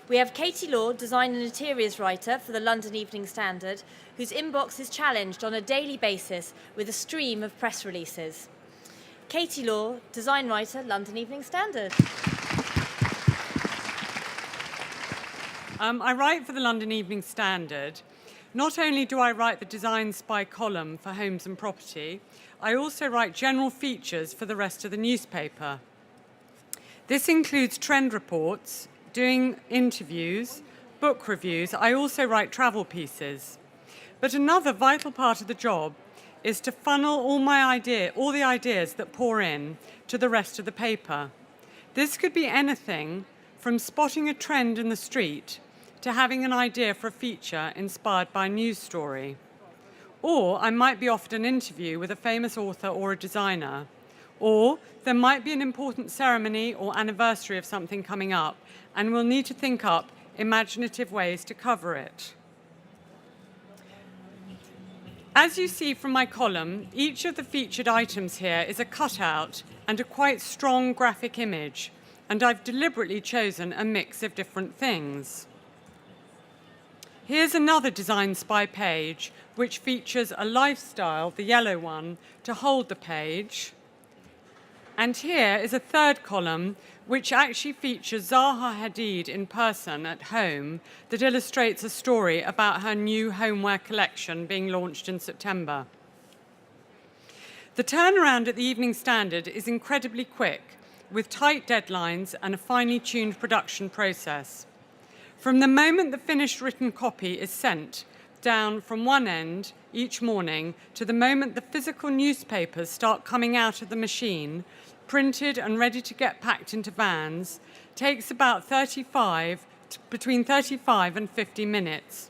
We have Katie Law, design and interiors writer for the London Evening Standard, whose inbox is challenged on a daily basis with a stream of press releases. Katie Law, design writer, London Evening Standard. I write for the London Evening Standard. Not only do I write the Design Spy column for Homes and Property, I also write general features for the rest of the newspaper. This includes trend reports, doing interviews, book reviews. I also write travel pieces. But another vital part of the job is to funnel all the ideas that pour in to the rest of the paper. This could be anything from spotting a trend in the street to having an idea for a feature inspired by a news story. Or I might be offered an interview with a famous author or a designer. Or there might be an important ceremony or anniversary of something coming up, and we'll need to think up imaginative ways to cover it. As you see from my column, each of the featured items here is a cutout and a quite strong graphic image, and I've deliberately chosen a mix of different things. Here's another Design Spy page, which features a lifestyle, the yellow one, to hold the page. And here is a third column, which actually features Zaha Hadid in person at home, that illustrates a story about her new homeware collection being launched in September. The turnaround at the Evening Standard is incredibly quick, with tight deadlines and a finely tuned production process. From the moment the finished written copy is sent down from one end each morning to the moment the physical newspapers start coming out of the machine, printed and ready to get packed into vans, takes about between 35 and 50 minutes.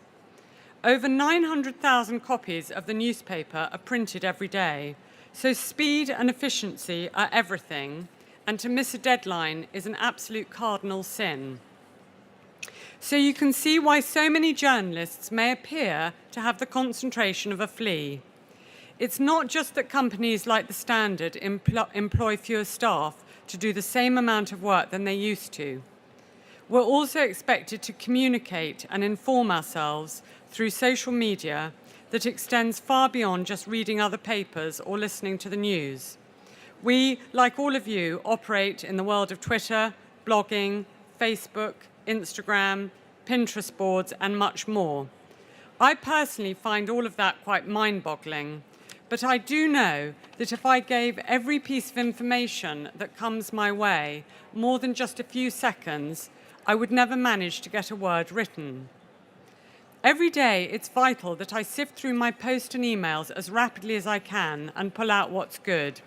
Over 900,000 copies of the newspaper are printed every day, so speed and efficiency are everything, and to miss a deadline is an absolute cardinal sin. So you can see why so many journalists may appear to have the concentration of a flea. It's not just that companies like the Standard employ fewer staff to do the same amount of work than they used to. We're also expected to communicate and inform ourselves through social media that extends far beyond just reading other papers or listening to the news. We, like all of you, operate in the world of Twitter, blogging, Facebook, Instagram, Pinterest boards, and much more. I personally find all of that quite mind-boggling, but I do know that if I gave every piece of information that comes my way more than just a few seconds, I would never manage to get a word written. Every day, it's vital that I sift through my posts and emails as rapidly as I can and pull out what's good.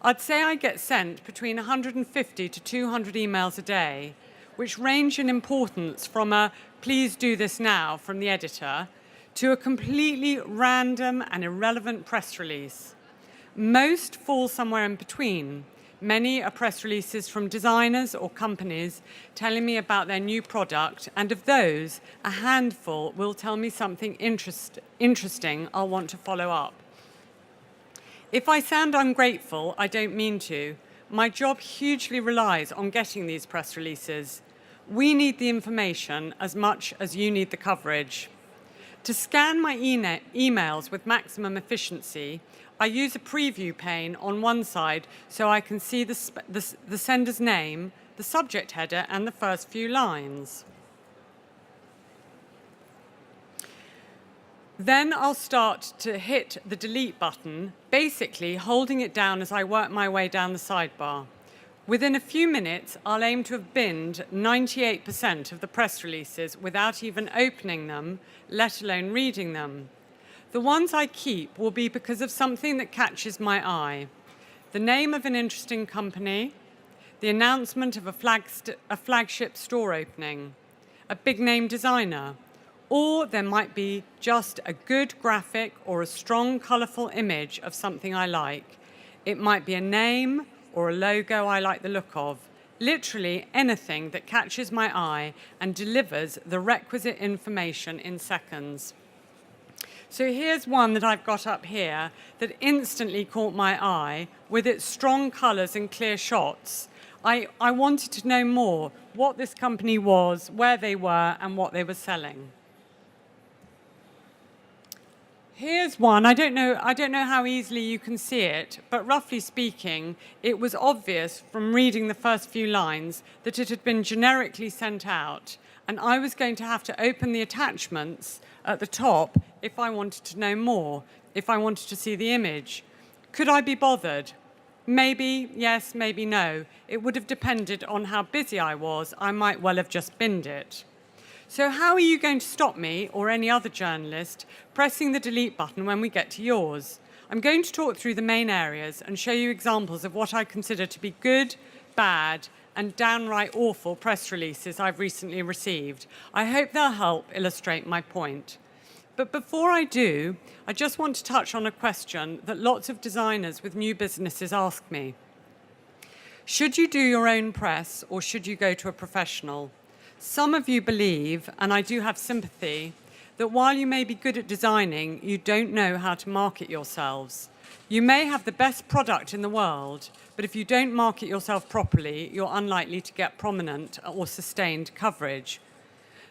I'd say I get sent between 150 to 200 emails a day, which range in importance from a "please do this now" from the editor to a completely random and irrelevant press release. Most fall somewhere in between. Many are press releases from designers or companies telling me about their new product, and of those, a handful will tell me something interesting I'll want to follow up. If I sound ungrateful, I don't mean to. My job hugely relies on getting these press releases. We need the information as much as you need the coverage. To scan my emails with maximum efficiency, I use a preview pane on one side so I can see the sender's name, the subject header, and the first few lines. Then I'll start to hit the delete button, basically holding it down as I work my way down the sidebar. Within a few minutes, I'll aim to have binned 98% of the press releases without even opening them, let alone reading them. The ones I keep will be because of something that catches my eye. The name of an interesting company, the announcement of a flagship store opening, a big-name designer, or there might be just a good graphic or a strong, colourful image of something I like. It might be a name or a logo I like the look of. Literally anything that catches my eye and delivers the requisite information in seconds. So here's one that I've got up here that instantly caught my eye with its strong colours and clear shots. I wanted to know more, what this company was, where they were, and what they were selling. Here's one. I don't know how easily you can see it, but roughly speaking, it was obvious from reading the first few lines that it had been generically sent out, and I was going to have to open the attachments at the top if I wanted to know more, if I wanted to see the image. Could I be bothered? Maybe yes, maybe no. It would have depended on how busy I was. I might well have just binned it. So how are you going to stop me, or any other journalist, pressing the delete button when we get to yours? I'm going to talk through the main areas and show you examples of what I consider to be good, bad, and downright awful press releases I've recently received. I hope they'll help illustrate my point. But before I do, I just want to touch on a question that lots of designers with new businesses ask me. Should you do your own press, or should you go to a professional? Some of you believe, and I do have sympathy, that while you may be good at designing, you don't know how to market yourselves. You may have the best product in the world, but if you don't market yourself properly, you're unlikely to get prominent or sustained coverage.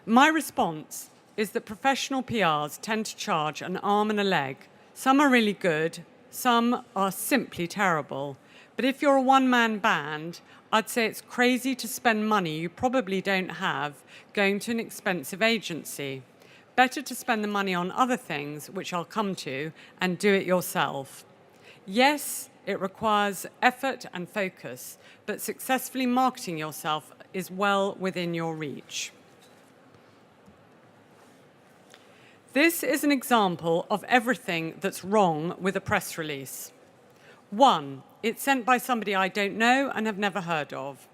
My response is that professional PRs tend to charge an arm and a leg. Some are really good, some are simply terrible. But if you're a one-man band, I'd say it's crazy to spend money you probably don't have going to an expensive agency. Better to spend the money on other things, which I'll come to, and do it yourself. Yes, it requires effort and focus, but successfully marketing yourself is well within your reach. This is an example of everything that's wrong with a press release. 1, it's sent by somebody I don't know and have never heard of.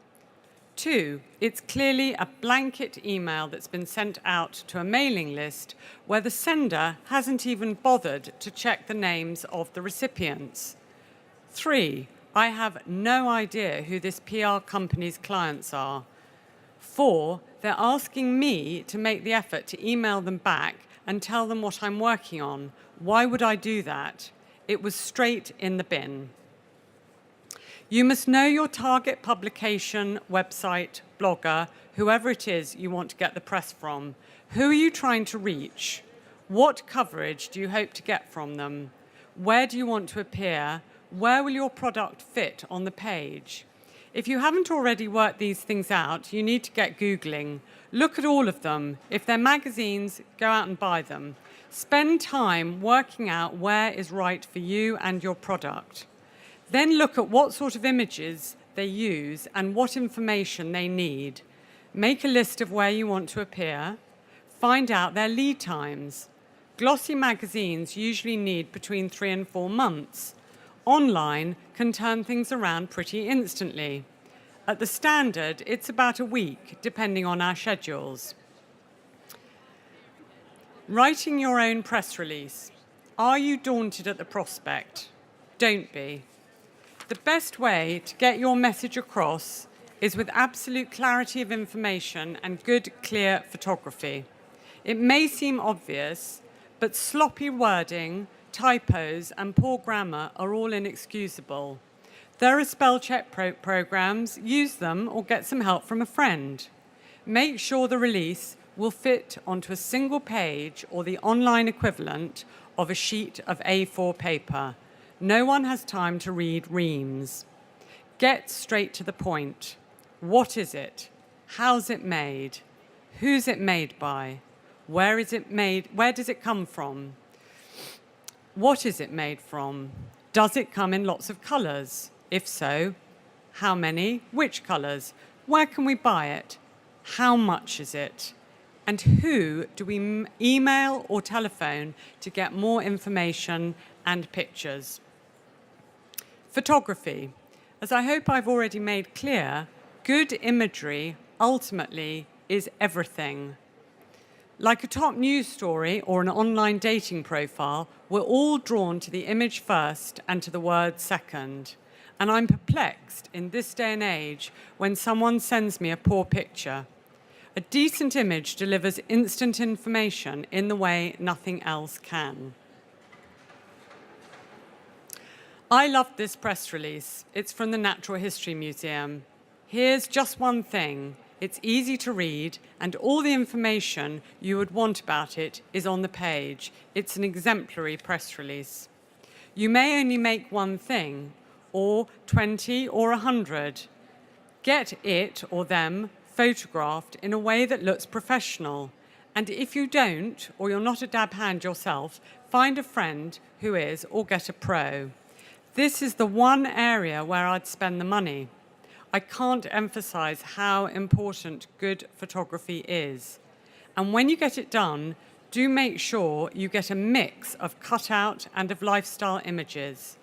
2, it's clearly a blanket email that's been sent out to a mailing list where the sender hasn't even bothered to check the names of the recipients. 3, I have no idea who this PR company's clients are. 4, they're asking me to make the effort to email them back and tell them what I'm working on. Why would I do that? It was straight in the bin. You must know your target publication, website, blogger, whoever it is you want to get the press from. Who are you trying to reach? What coverage do you hope to get from them? Where do you want to appear? Where will your product fit on the page? If you haven't already worked these things out, you need to get Googling. Look at all of them. If they're magazines, go out and buy them. Spend time working out where is right for you and your product. Then look at what sort of images they use and what information they need. Make a list of where you want to appear. Find out their lead times. Glossy magazines usually need between 3 and 4 months. Online can turn things around pretty instantly. At the Standard, it's about a week, depending on our schedules. Writing your own press release. Are you daunted at the prospect? Don't be. The best way to get your message across is with absolute clarity of information and good, clear photography. It may seem obvious, but sloppy wording, typos, and poor grammar are all inexcusable. There are spell check programs. Use them or get some help from a friend. Make sure the release will fit onto a single page or the online equivalent of a sheet of A4 paper. No one has time to read reams. Get straight to the point. What is it? How's it made? Who's it made by? Where is it made? Where does it come from? What is it made from? Does it come in lots of colours? If so, how many? Which colours? Where can we buy it? How much is it? And who do we email or telephone to get more information and pictures? Photography. As I hope I've already made clear, good imagery ultimately is everything. Like a top news story or an online dating profile, we're all drawn to the image first and to the word second. And I'm perplexed in this day and age when someone sends me a poor picture. A decent image delivers instant information in the way nothing else can. I loved this press release. It's from the Natural History Museum. Here's just one thing. It's easy to read, and all the information you would want about it is on the page. It's an exemplary press release. You may only make one thing, or 20 or 100. Get it or them photographed in a way that looks professional. And if you don't, or you're not a dab hand yourself, find a friend who is, or get a pro. This is the one area where I'd spend the money. I can't emphasize how important good photography is. And when you get it done, do make sure you get a mix of cutout and of lifestyle images.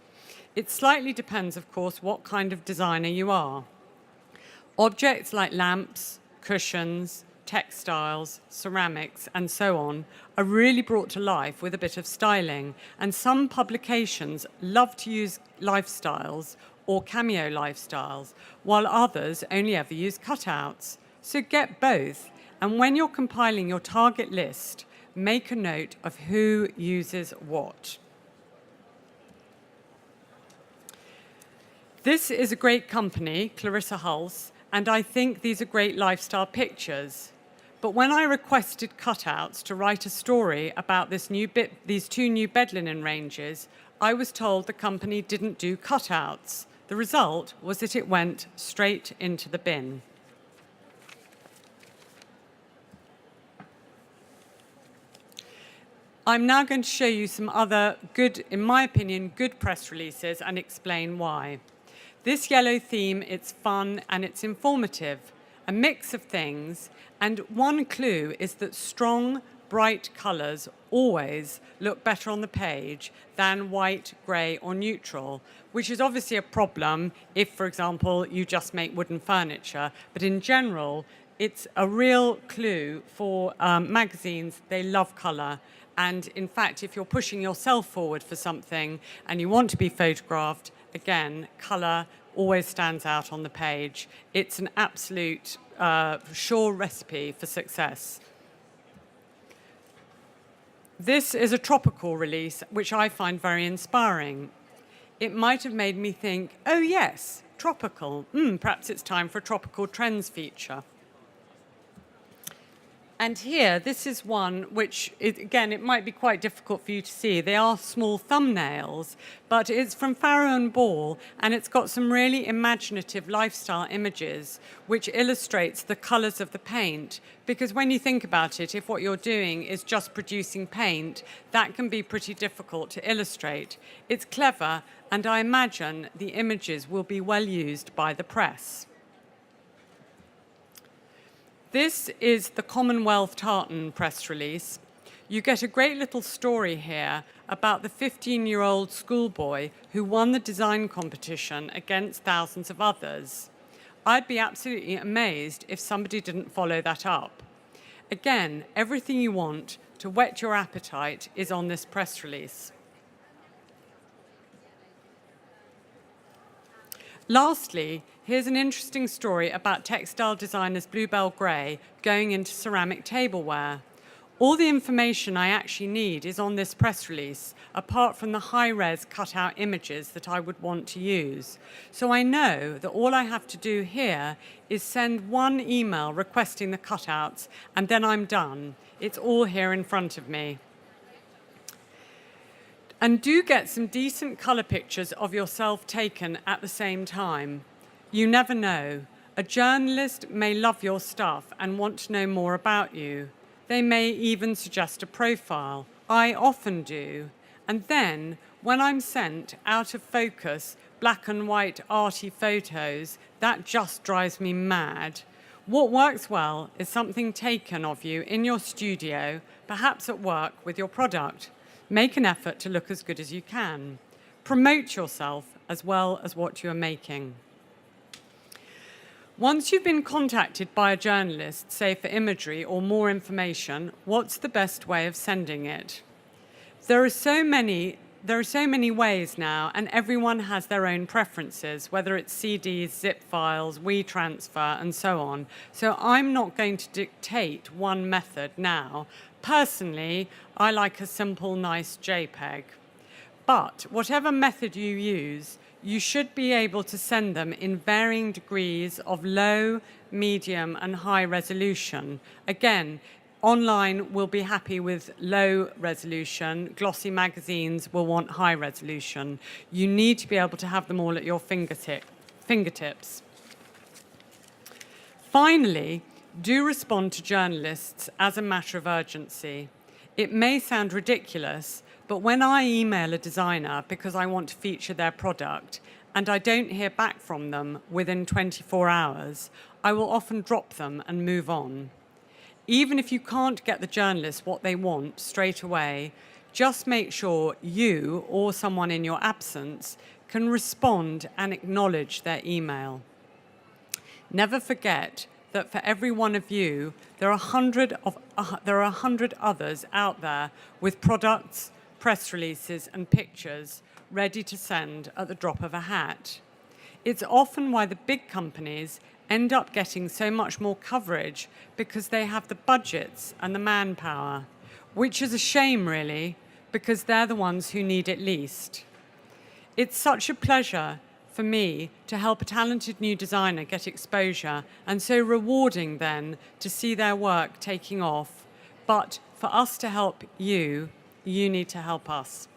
It slightly depends, of course, what kind of designer you are. Objects like lamps, cushions, textiles, ceramics, and so on are really brought to life with a bit of styling, and some publications love to use lifestyles or cameo lifestyles, while others only ever use cutouts. So get both, and when you're compiling your target list, make a note of who uses what. This is a great company, Clarissa Hulse, and I think these are great lifestyle pictures. But when I requested cutouts to write a story about these two new bed linen ranges, I was told the company didn't do cutouts. The result was that it went straight into the bin. I'm now going to show you some other good, in my opinion, good press releases and explain why. This yellow theme, it's fun and it's informative, a mix of things, and one clue is that strong, bright colours always look better on the page than white, grey or neutral, which is obviously a problem if, for example, you just make wooden furniture. But in general, it's a real clue for magazines. They love colour. And in fact, if you're pushing yourself forward for something and you want to be photographed, again, colour always stands out on the page. It's an absolute sure recipe for success. This is a tropical release, which I find very inspiring. It might have made me think, oh yes, tropical. Perhaps it's time for a tropical trends feature. And here, this is one which, again, it might be quite difficult for you to see. They are small thumbnails, but it's from Farrow & Ball, and it's got some really imaginative lifestyle images, which illustrates the colours of the paint. Because when you think about it, if what you're doing is just producing paint, that can be pretty difficult to illustrate. It's clever, and I imagine the images will be well used by the press. This is the Commonwealth Tartan press release. You get a great little story here about the 15-year-old schoolboy who won the design competition against thousands of others. I'd be absolutely amazed if somebody didn't follow that up. Again, everything you want to whet your appetite is on this press release. Lastly, here's an interesting story about textile designers Bluebell Gray going into ceramic tableware. All the information I actually need is on this press release, apart from the high-res cut-out images that I would want to use. So I know that all I have to do here is send one email requesting the cutouts, and then I'm done. It's all here in front of me. And do get some decent colour pictures of yourself taken at the same time. You never know. A journalist may love your stuff and want to know more about you. They may even suggest a profile. I often do. And then, when I'm sent out of focus, black and white arty photos, that just drives me mad. What works well is something taken of you in your studio, perhaps at work with your product. Make an effort to look as good as you can. Promote yourself as well as what you are making. Once you've been contacted by a journalist, say for imagery or more information, what's the best way of sending it? There are so many ways now, and everyone has their own preferences, whether it's CDs, zip files, WeTransfer, and so on. So I'm not going to dictate one method now. Personally, I like a simple, nice JPEG. But whatever method you use, you should be able to send them in varying degrees of low, medium, and high resolution. Again, online will be happy with low resolution. Glossy magazines will want high resolution. You need to be able to have them all at your fingertips. Finally, do respond to journalists as a matter of urgency. It may sound ridiculous, but when I email a designer because I want to feature their product and I don't hear back from them within 24 hours, I will often drop them and move on. Even if you can't get the journalist what they want straight away, just make sure you or someone in your absence can respond and acknowledge their email. Never forget that for every one of you, there are 100 others out there with products, press releases, and pictures ready to send at the drop of a hat. It's often why the big companies end up getting so much more coverage, because they have the budgets and the manpower, which is a shame, really, because they're the ones who need it least. It's such a pleasure for me to help a talented new designer get exposure, and so rewarding then to see their work taking off. But for us to help you, you need to help us.